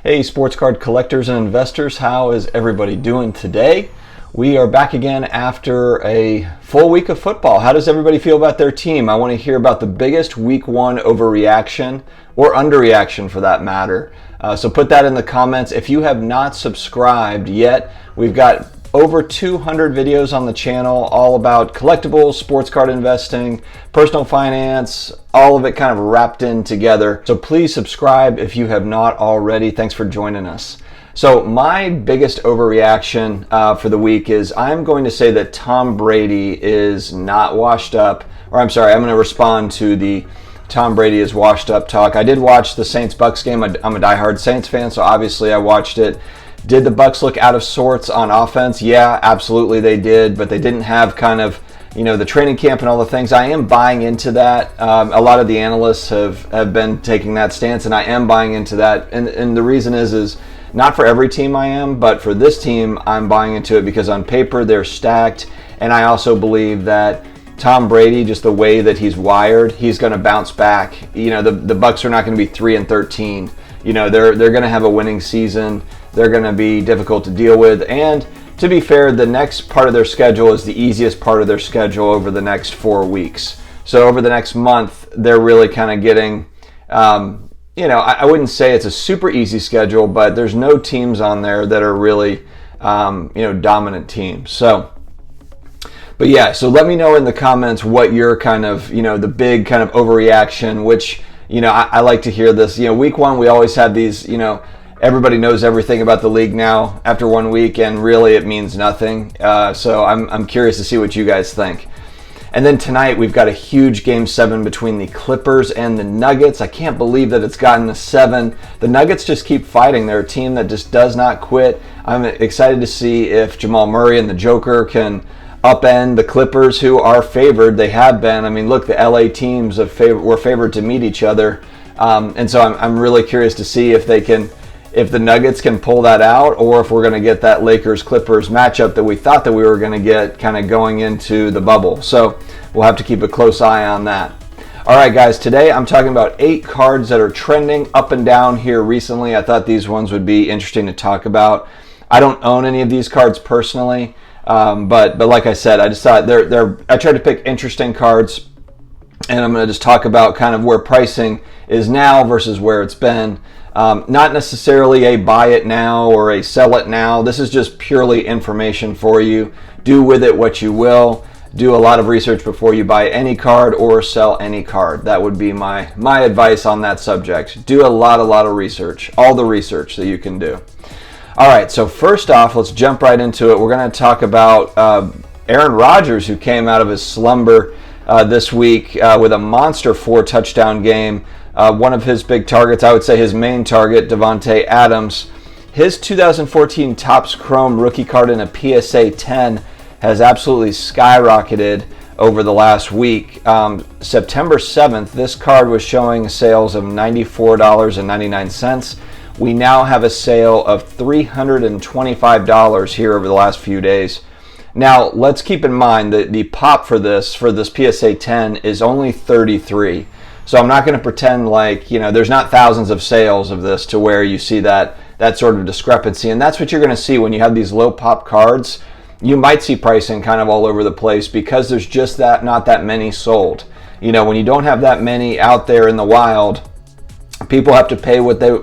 Hey, sports card collectors and investors, how is everybody doing today? We are back again after a full week of football. How does everybody feel about their team? I want to hear about the biggest week one overreaction or underreaction for that matter. So put that in the comments. If you have not subscribed yet, we've got over 200 videos on the channel all about collectibles, sports card investing, personal finance, all of it kind of wrapped in together. So please subscribe if you have not already. Thanks for joining us. So my biggest overreaction for the week is I'm going to say that Tom Brady is not washed up, or I'm sorry, I'm going to respond to the Tom Brady is washed up talk. I did watch the Saints-Bucks game. I'm a diehard Saints fan, so obviously I watched it. Did the Bucks look out of sorts on offense? Yeah, absolutely they did, but they didn't have kind of, the training camp and all the things. I am buying into that. A lot of the analysts have been taking that stance, and I am buying into that. And the reason is not for every team I am, but for this team, I'm buying into it because on paper they're stacked, and I also believe that Tom Brady, just the way that he's wired, he's going to bounce back. The Bucks are not going to be 3-13. They're going to have a winning season. They're going to be difficult to deal with. And to be fair, the next part of their schedule is the easiest part of their schedule over the next 4 weeks. So over the next month, they're really kind of getting, I wouldn't say it's a super easy schedule, but there's no teams on there that are really, dominant teams. So let me know in the comments what your kind of, the big kind of overreaction, which, I like to hear this. Week one, we always have these, everybody knows everything about the league now after 1 week, and really it means nothing. So I'm curious to see what you guys think. And then tonight we've got a huge Game 7 between the Clippers and the Nuggets. I can't believe that it's gotten to 7. The Nuggets just keep fighting. They're a team that just does not quit. I'm excited to see if Jamal Murray and the Joker can upend the Clippers, who are favored. They have been. I mean, look, the LA teams were favored to meet each other. And so I'm really curious to see if the Nuggets can pull that out, or if we're going to get that Lakers-Clippers matchup that we thought that we were going to get kind of going into the bubble. So we'll have to keep a close eye on that. All right, guys, today I'm talking about 8 cards that are trending up and down here recently. I thought these ones would be interesting to talk about. I don't own any of these cards personally, but like I said, I just thought I tried to pick interesting cards, and I'm going to just talk about kind of where pricing is now versus where it's been. Not necessarily a buy it now or a sell it now. This is just purely information for you. Do with it what you will. Do a lot of research before you buy any card or sell any card. That would be my advice on that subject. Do a lot of research. All the research that you can do. All right, so first off, let's jump right into it. We're going to talk about Aaron Rodgers, who came out of his slumber this week with a monster 4-touchdown game. One of his big targets, I would say his main target, Davante Adams. His 2014 Topps Chrome rookie card in a PSA 10 has absolutely skyrocketed over the last week. September 7th, this card was showing sales of $94.99. We now have a sale of $325 here over the last few days. Now, let's keep in mind that the pop for this PSA 10 is only 33. So I'm not going to pretend like, there's not thousands of sales of this to where you see that sort of discrepancy. And that's what you're going to see when you have these low pop cards. You might see pricing kind of all over the place because there's just not that many sold. When you don't have that many out there in the wild, people have to pay what the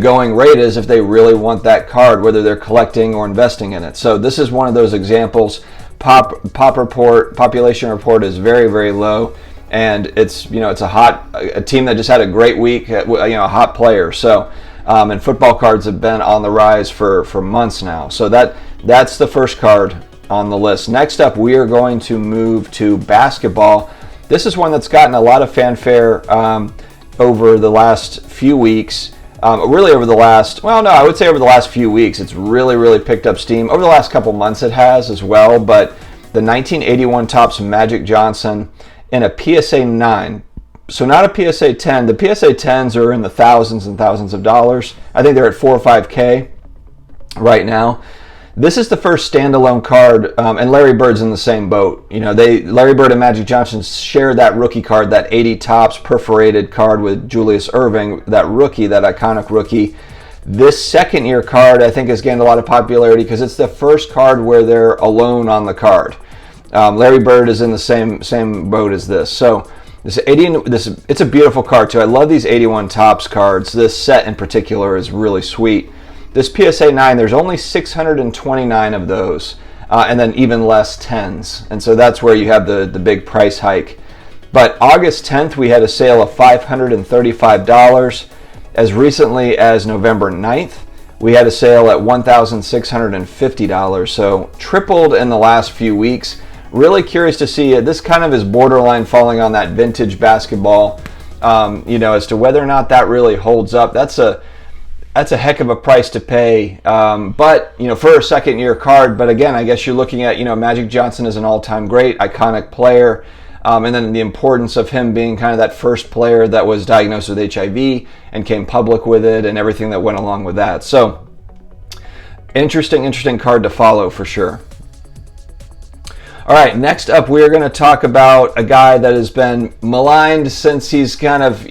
going rate is if they really want that card, whether they're collecting or investing in it. So this is one of those examples. Population report is very, very low. And it's a team that just had a great week, a hot player. So, and football cards have been on the rise for months now. So that's the first card on the list. Next up, we are going to move to basketball. This is one that's gotten a lot of fanfare over the last few weeks. I would say over the last few weeks, it's really, really picked up steam. Over the last couple months, it has as well. But the 1981 Topps Magic Johnson in a PSA 9. So not a PSA 10. The PSA 10s are in the thousands and thousands of dollars. I think they're at $4 or $5K right now. This is the first standalone card, and Larry Bird's in the same boat. Larry Bird and Magic Johnson share that rookie card, that 80 Topps perforated card with Julius Erving, that rookie, that iconic rookie. This second year card, I think, has gained a lot of popularity because it's the first card where they're alone on the card. Larry Bird is in the same boat as this. So it's a beautiful card too. I love these 81 Topps cards. This set in particular is really sweet. This PSA 9, there's only 629 of those, and then even less 10s. And so that's where you have the big price hike. But August 10th, we had a sale of $535. As recently as November 9th, we had a sale at $1,650. So tripled in the last few weeks. Really curious to see it. This kind of is borderline falling on that vintage basketball, as to whether or not that really holds up. That's a heck of a price to pay, but for a second year card. But again, I guess you're looking at Magic Johnson is an all-time great, iconic player, and then the importance of him being kind of that first player that was diagnosed with HIV and came public with it, and everything that went along with that. So interesting card to follow for sure. All right, next up, we're going to talk about a guy that has been maligned since he's kind of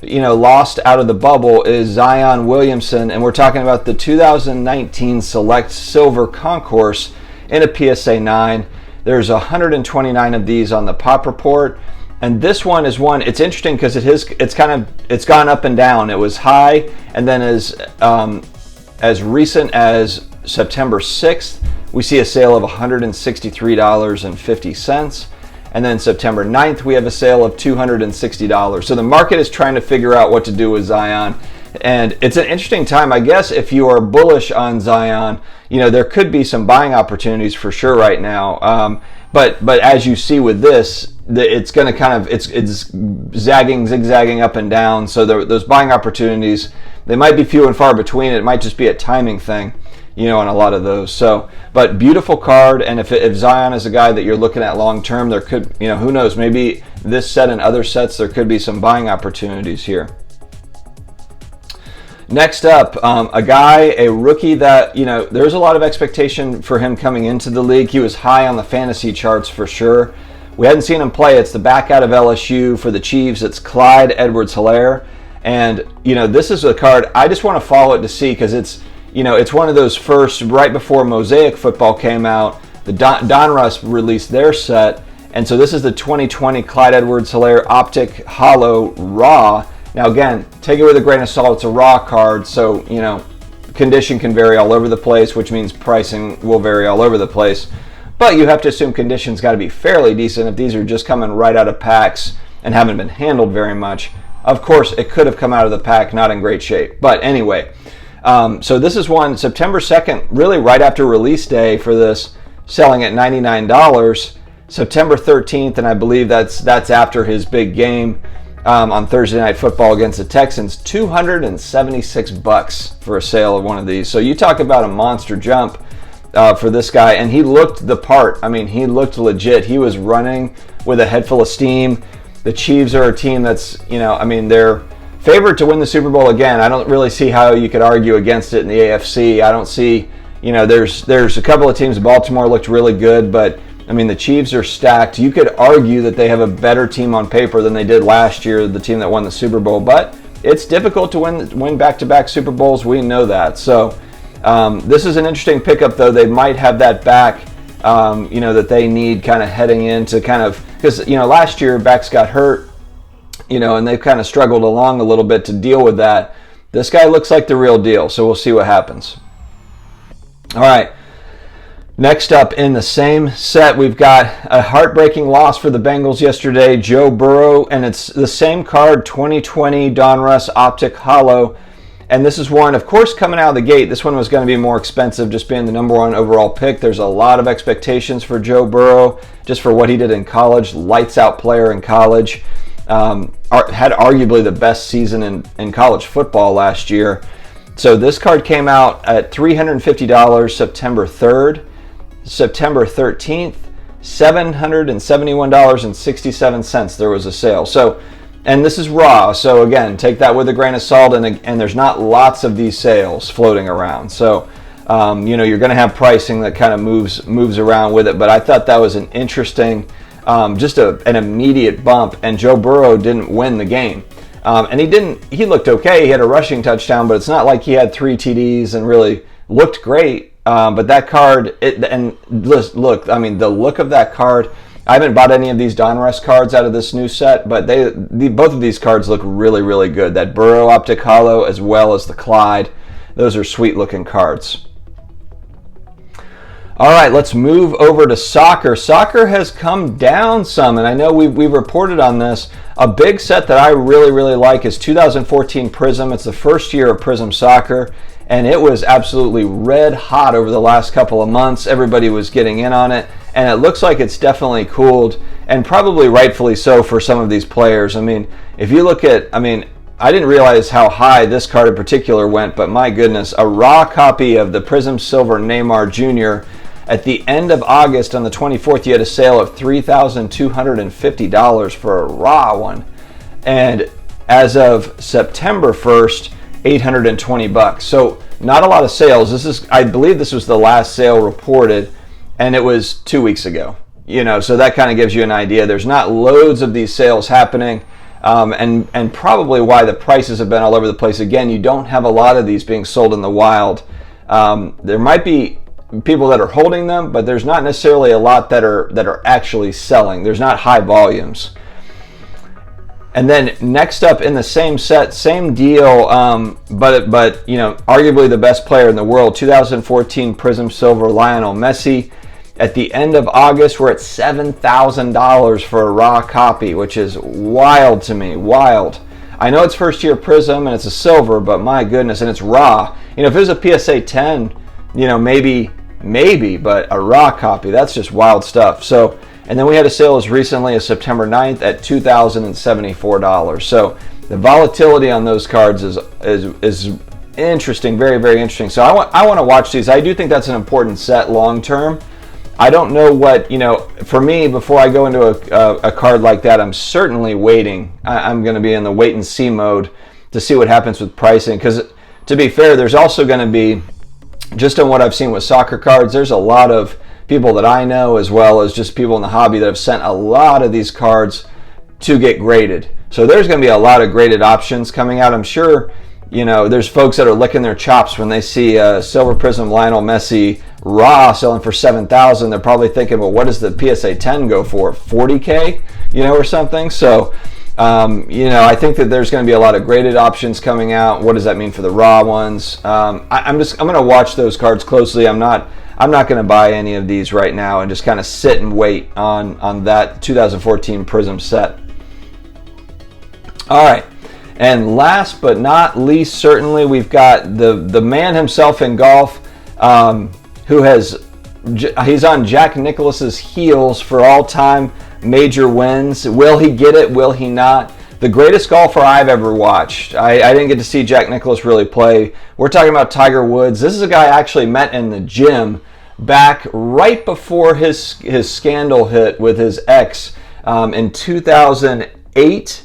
lost out of the bubble, is Zion Williamson, and we're talking about the 2019 Select Silver Concourse in a PSA 9. There's 129 of these on the Pop Report, and this one is one. It's interesting because it's gone up and down. It was high, and then as recent as September 6th, we see a sale of $163.50. And then September 9th, we have a sale of $260. So the market is trying to figure out what to do with Zion. And it's an interesting time, I guess, if you are bullish on Zion. There could be some buying opportunities for sure right now. But as you see with this, it's going to kind of, it's zigzagging up and down. So those buying opportunities, they might be few and far between. It might just be a timing thing, on a lot of those. So, but beautiful card, and if Zion is a guy that you're looking at long term, there could, who knows, maybe this set and other sets, there could be some buying opportunities here. Next up, a rookie that, there's a lot of expectation for him coming into the league. He was high on the fantasy charts for sure. We hadn't seen him play. It's the back out of LSU for the Chiefs. It's Clyde EdwardsHelaire. And, this is a card, I just want to follow it to see, because it's one of those first, right before Mosaic football came out, the Donruss released their set, and so this is the 2020 Clyde EdwardsHelaire Optic Hollow Raw. Now again, take it with a grain of salt, it's a raw card, so, condition can vary all over the place, which means pricing will vary all over the place. But you have to assume conditions got to be fairly decent if these are just coming right out of packs and haven't been handled very much. Of course, it could have come out of the pack not in great shape, but anyway. So this is one, September 2nd, really right after release day for this, selling at $99. September 13th, and I believe that's after his big game on Thursday Night Football against the Texans, $276 for a sale of one of these. So you talk about a monster jump for this guy, and he looked the part. I mean, he looked legit. He was running with a head full of steam. The Chiefs are a team that's, they're favored to win the Super Bowl again. I don't really see how you could argue against it in the AFC. I don't see, there's a couple of teams. Baltimore looked really good, but the Chiefs are stacked. You could argue that they have a better team on paper than they did last year, the team that won the Super Bowl, but it's difficult to win back-to-back Super Bowls. We know that. So this is an interesting pickup, though. They might have that back, that they need kind of heading into because, last year backs got hurt, and they've kind of struggled along a little bit to deal with that. This guy looks like the real deal, so we'll see what happens. All right. Next up in the same set, we've got a heartbreaking loss for the Bengals yesterday, Joe Burrow, and it's the same card, 2020 Donruss Optic Hollow. And this is one, of course, coming out of the gate. This one was going to be more expensive, just being the #1 overall pick. There's a lot of expectations for Joe Burrow, just for what he did in college. Lights out player in college. Had arguably the best season in college football last year. So this card came out at $350 September 3rd. September 13th, $771.67 there was a sale. So, And this is raw, so again, take that with a grain of salt, and there's not lots of these sales floating around. So, you're going to have pricing that kind of moves around with it, but I thought that was an interesting, just an immediate bump, and Joe Burrow didn't win the game. And he looked okay, he had a rushing touchdown, but it's not like he had 3 TDs and really looked great. But that card, look, I mean, the look of that card, I haven't bought any of these Donruss cards out of this new set, but both of these cards look really, really good. That Burrow Optic Holo as well as the Clyde. Those are sweet looking cards. All right, let's move over to soccer. Soccer has come down some, and I know we've reported on this. A big set that I really, really like is 2014 Prism. It's the first year of Prism Soccer, and it was absolutely red hot over the last couple of months. Everybody was getting in on it, and it looks like it's definitely cooled, and probably rightfully so for some of these players. I mean, if you look at, I didn't realize how high this card in particular went, but my goodness, a raw copy of the Prism Silver Neymar Jr. At the end of August, on the 24th, you had a sale of $3,250 for a raw one. And as of September 1st, $820. So not a lot of sales. I believe this was the last sale reported, and it was 2 weeks ago. So that kind of gives you an idea. There's not loads of these sales happening, and probably why the prices have been all over the place. Again, you don't have a lot of these being sold in the wild. There might be people that are holding them, but there's not necessarily a lot that are actually selling. There's not high volumes. And then next up in the same set, same deal, but arguably the best player in the world, 2014 Prism Silver Lionel Messi. At the end of August, we're at $7,000 for a raw copy, which is wild to me, wild. I know it's first year Prism and it's a silver, but my goodness, and it's raw. If it was a PSA 10, maybe, but a raw copy, that's just wild stuff. So, and then we had a sale as recently as September 9th at $2,074. So the volatility on those cards is interesting, very, very interesting. So I want to watch these. I do think that's an important set long term. I don't know what, for me, before I go into a card like that, I'm certainly waiting. I'm going to be in the wait and see mode to see what happens with pricing, because to be fair, there's also going to be, just on what I've seen with soccer cards, there's a lot of people that I know, as well as just people in the hobby, that have sent a lot of these cards to get graded. So there's going to be a lot of graded options coming out. I'm sure, there's folks that are licking their chops when they see Silver Prism Lionel Messi raw selling for $7,000. They're probably thinking, well, what does the PSA 10 go for? $40K, or something. So, I think that there's going to be a lot of graded options coming out. What does that mean for the raw ones? I'm going to watch those cards closely. I'm not going to buy any of these right now and just kind of sit and wait on that 2014 Prism set. All right, and last but not least, certainly we've got the man himself in golf, he's on Jack Nicklaus's heels for all-time major wins. Will he get it? Will he not? The greatest golfer I've ever watched. I didn't get to see Jack Nicklaus really play. We're talking about Tiger Woods. This is a guy I actually met in the gym back right before his scandal hit with his ex in 2008.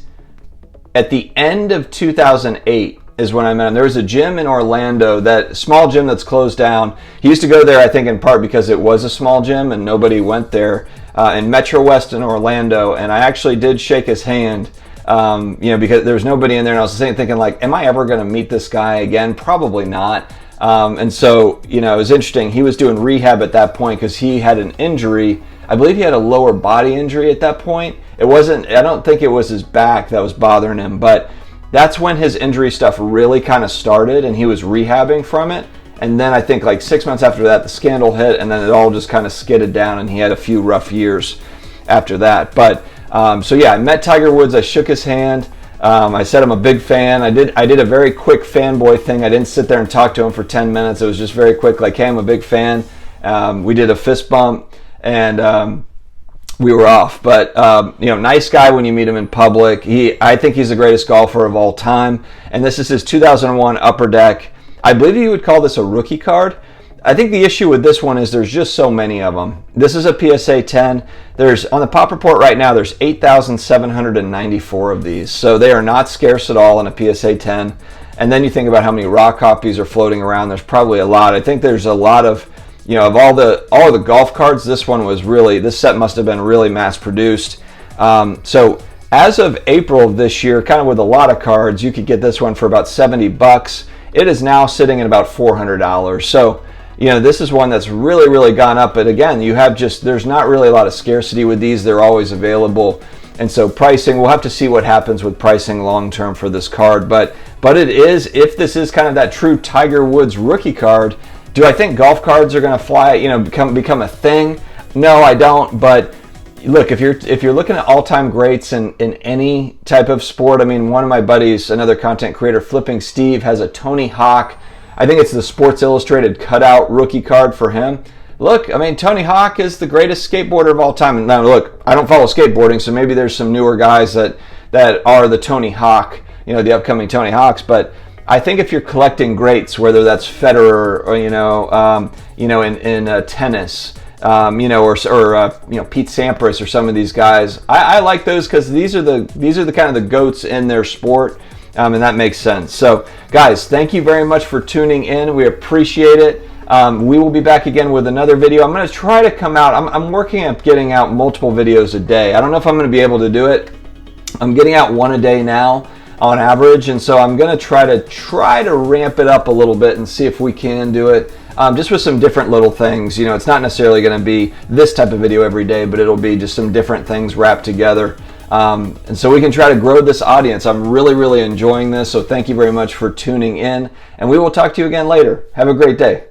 At the end of 2008 is when I met him. There was a gym in Orlando, that small gym that's closed down. He used to go there, I think, in part because it was a small gym and nobody went there, in Metro West in Orlando. And I actually did shake his hand, because there was nobody in there. And I was thinking, like, am I ever going to meet this guy again? Probably not. And so, it was interesting. He was doing rehab at that point because he had an injury. I believe he had a lower body injury at that point. I don't think it was his back that was bothering him, but that's when his injury stuff really kind of started, and he was rehabbing from it. And then I think like 6 months after that, the scandal hit, and then it all just kind of skidded down, and he had a few rough years after that. But so yeah, I met Tiger Woods. I shook his hand. I said I'm a big fan. I did a very quick fanboy thing. I didn't sit there and talk to him for 10 minutes. It was just very quick, like, hey, I'm a big fan. We did a fist bump, and we were off. But nice guy when you meet him in public. I think he's the greatest golfer of all time. And this is his 2001 Upper Deck. I believe you would call this a rookie card. I think the issue with this one is there's just so many of them. This is a PSA 10. There's, on the Pop Report right now, there's 8,794 of these. So they are not scarce at all in a PSA 10. And then you think about how many raw copies are floating around. There's probably a lot. I think there's a lot of, you know, of all the golf cards, this one was really, this set must have been really mass produced. So as of April of this year, kind of with a lot of cards, you could get this one for about 70 bucks. It is now sitting at about $400. So, you know, this is one that's really, really gone up. But again, you have just, there's not really a lot of scarcity with these. They're always available. And so pricing, we'll have to see what happens with pricing long term for this card. But it is, if this is kind of that true Tiger Woods rookie card, do I think golf cards are going to fly, you know, become a thing? No, I don't. But look, if you're looking at all-time greats in any type of sport, I mean, one of my buddies, another content creator, Flipping Steve, has a Tony Hawk. I think it's the Sports Illustrated cutout rookie card for him. Look, I mean, Tony Hawk is the greatest skateboarder of all time. And now, look, I don't follow skateboarding, so maybe there's some newer guys that are the Tony Hawk, you know, the upcoming Tony Hawks. But I think if you're collecting greats, whether that's Federer or in tennis, you know, or you know, Pete Sampras or some of these guys, I like those because these are the kind of the goats in their sport. And that makes sense. So, guys, thank you very much for tuning in. We appreciate it. We will be back again with another video. I'm going to try to come out. I'm working at getting out multiple videos a day. I don't know if I'm going to be able to do it. I'm getting out one a day now on average, and so I'm going to try to ramp it up a little bit and see if we can do it. Just with some different little things. You know, it's not necessarily going to be this type of video every day, but it'll be just some different things wrapped together. And so we can try to grow this audience. I'm really, really enjoying this. So thank you very much for tuning in, and we will talk to you again later. Have a great day.